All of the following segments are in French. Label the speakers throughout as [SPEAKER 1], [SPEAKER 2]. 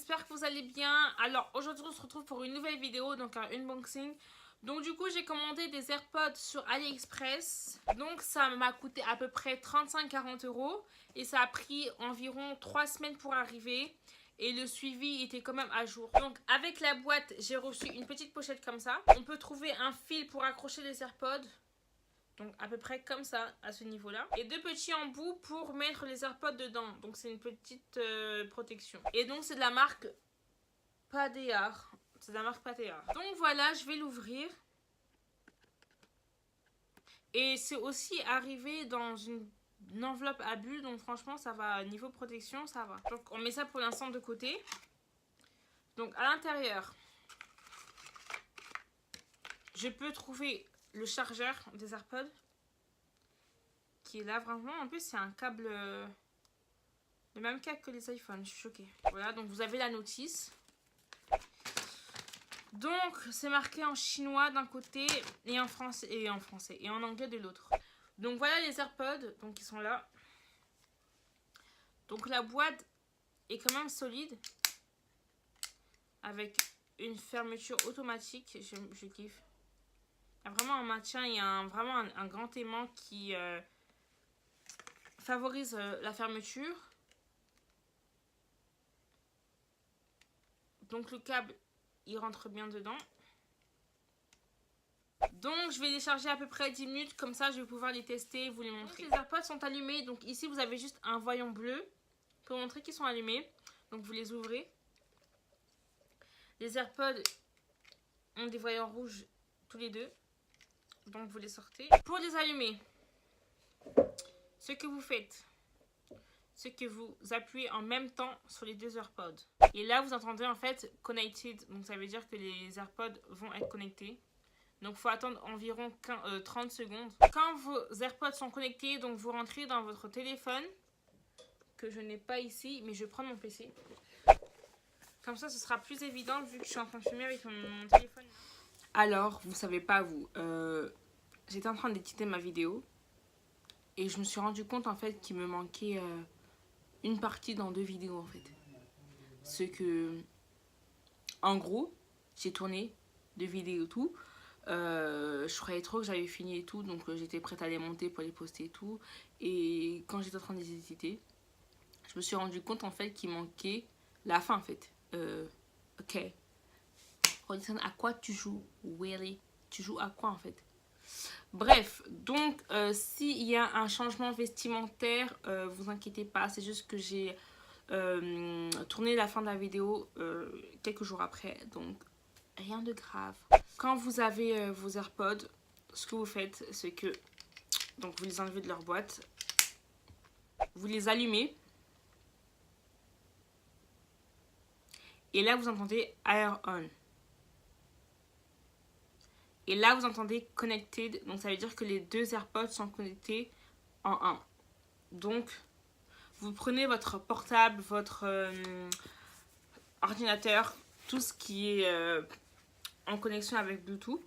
[SPEAKER 1] j'espère que vous allez bien. Alors aujourd'hui on se retrouve pour une nouvelle vidéo, donc un unboxing. Donc du coup j'ai commandé des AirPods sur AliExpress. Donc ça m'a coûté à peu près 35-40 € et ça a pris environ 3 semaines pour arriver. Et le suivi était quand même à jour. Donc avec la boîte j'ai reçu une petite pochette comme ça. On peut trouver un fil pour accrocher les AirPods. Donc à peu près comme ça, à ce niveau-là. Et deux petits embouts pour mettre les AirPods dedans. Donc c'est une petite protection. Et donc c'est de la marque Padéar. C'est de la marque Padéar. Donc voilà, je vais l'ouvrir. Et c'est aussi arrivé dans une enveloppe à bulles. Donc franchement ça va, niveau protection ça va. Donc on met ça pour l'instant de côté. Donc à l'intérieur, je peux trouver le chargeur des AirPods. Qui est là vraiment, en plus c'est un câble, le même câble que les iPhones, je suis choquée. Voilà, donc vous avez la notice. Donc c'est marqué en chinois d'un côté et en français et en anglais de l'autre. Donc voilà les AirPods, donc ils sont là. Donc la boîte est quand même solide avec une fermeture automatique, je kiffe. Il y a vraiment un maintien, il y a vraiment un grand aimant qui favorise la fermeture. Donc le câble il rentre bien dedans. Donc je vais les charger à peu près 10 minutes, comme ça je vais pouvoir les tester et vous les montrer. Donc, les AirPods sont allumés, donc ici vous avez juste un voyant bleu pour montrer qu'ils sont allumés. Donc vous les ouvrez. Les AirPods ont des voyants rouges tous les deux. Donc vous les sortez. Pour les allumer, ce que vous faites, c'est que vous appuyez en même temps sur les deux AirPods. Et là vous entendez en fait connected, donc ça veut dire que les AirPods vont être connectés. Donc il faut attendre environ 30 secondes. Quand vos AirPods sont connectés, donc vous rentrez dans votre téléphone, que je n'ai pas ici, mais je vais prendre mon PC. Comme ça ce sera plus évident vu que je suis en train de filmer avec mon téléphone. Alors, vous savez pas vous, j'étais en train d'éditer ma vidéo et je me suis rendu compte en fait qu'il me manquait une partie dans deux vidéos en fait. Ce que, en gros, j'ai tourné deux vidéos et tout. Je croyais trop que j'avais fini et tout, donc j'étais prête à les monter pour les poster et tout. Et quand j'étais en train de les éditer, je me suis rendu compte en fait qu'il manquait la fin en fait. Ok. Rodinson, à quoi tu joues? Really? Tu joues à quoi en fait? Bref, donc s'il y a un changement vestimentaire, vous inquiétez pas, c'est juste que j'ai tourné la fin de la vidéo quelques jours après, donc rien de grave. Quand vous avez vos AirPods, ce que vous faites, c'est que donc vous les enlevez de leur boîte, vous les allumez, et là vous entendez Air On. Et là vous entendez Connected, donc ça veut dire que les deux AirPods sont connectés en un. Donc vous prenez votre portable, votre ordinateur, tout ce qui est en connexion avec Bluetooth.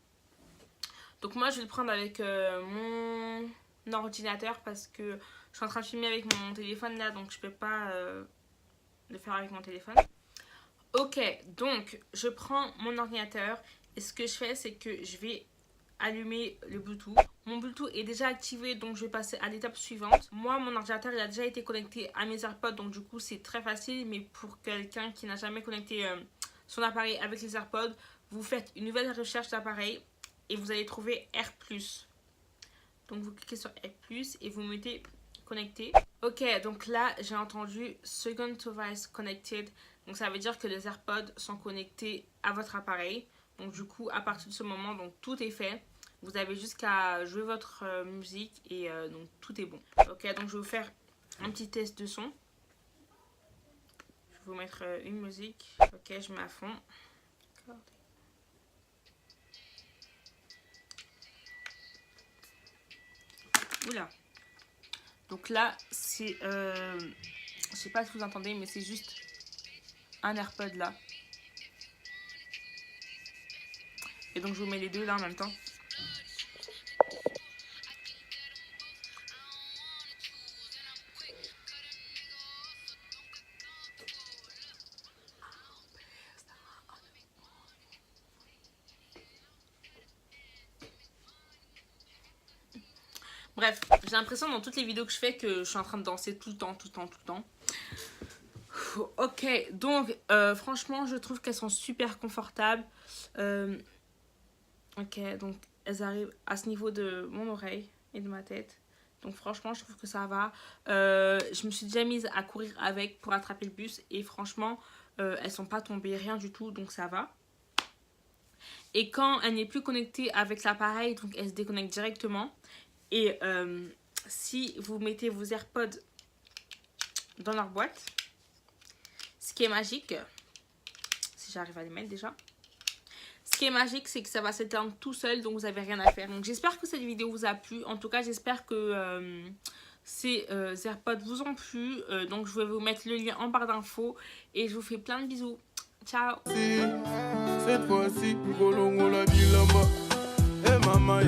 [SPEAKER 1] Donc moi je vais le prendre avec mon ordinateur parce que je suis en train de filmer avec mon téléphone là, donc je peux pas le faire avec mon téléphone. Ok, donc je prends mon ordinateur et ce que je fais c'est que je vais allumer le Bluetooth. Mon Bluetooth est déjà activé, donc je vais passer à l'étape suivante. Moi mon ordinateur il a déjà été connecté à mes AirPods, donc du coup c'est très facile. Mais pour quelqu'un qui n'a jamais connecté son appareil avec les AirPods, vous faites une nouvelle recherche d'appareil et vous allez trouver Air+. Donc vous cliquez sur Air+, et vous mettez connecté. Ok, donc là j'ai entendu Second Device Connected. Donc ça veut dire que les AirPods sont connectés à votre appareil. Donc du coup à partir de ce moment, donc tout est fait. Vous avez juste qu'à jouer votre musique et donc tout est bon. Ok, donc je vais vous faire un petit test de son. Je vais vous mettre une musique. Ok, je mets à fond. Oula. Donc là, c'est... je sais pas si vous entendez, mais c'est juste un AirPod là. Et donc je vous mets les deux là en même temps. Bref, j'ai l'impression dans toutes les vidéos que je fais que je suis en train de danser tout le temps. Ok, donc franchement, je trouve qu'elles sont super confortables. Ok, donc elles arrivent à ce niveau de mon oreille et de ma tête. Donc franchement, je trouve que ça va. Je me suis déjà mise à courir avec pour attraper le bus. Et franchement, elles sont pas tombées, rien du tout. Donc ça va. Et quand elle n'est plus connectée avec l'appareil, donc elle se déconnecte directement. Et si vous mettez vos AirPods dans leur boîte, ce qui est magique, si j'arrive à les mettre déjà, ce qui est magique, c'est que ça va s'éteindre tout seul, donc vous n'avez rien à faire. Donc j'espère que cette vidéo vous a plu. En tout cas, j'espère que ces AirPods vous ont plu. Donc je vais vous mettre le lien en barre d'infos. Et je vous fais plein de bisous. Ciao. Cette fois-ci, maman,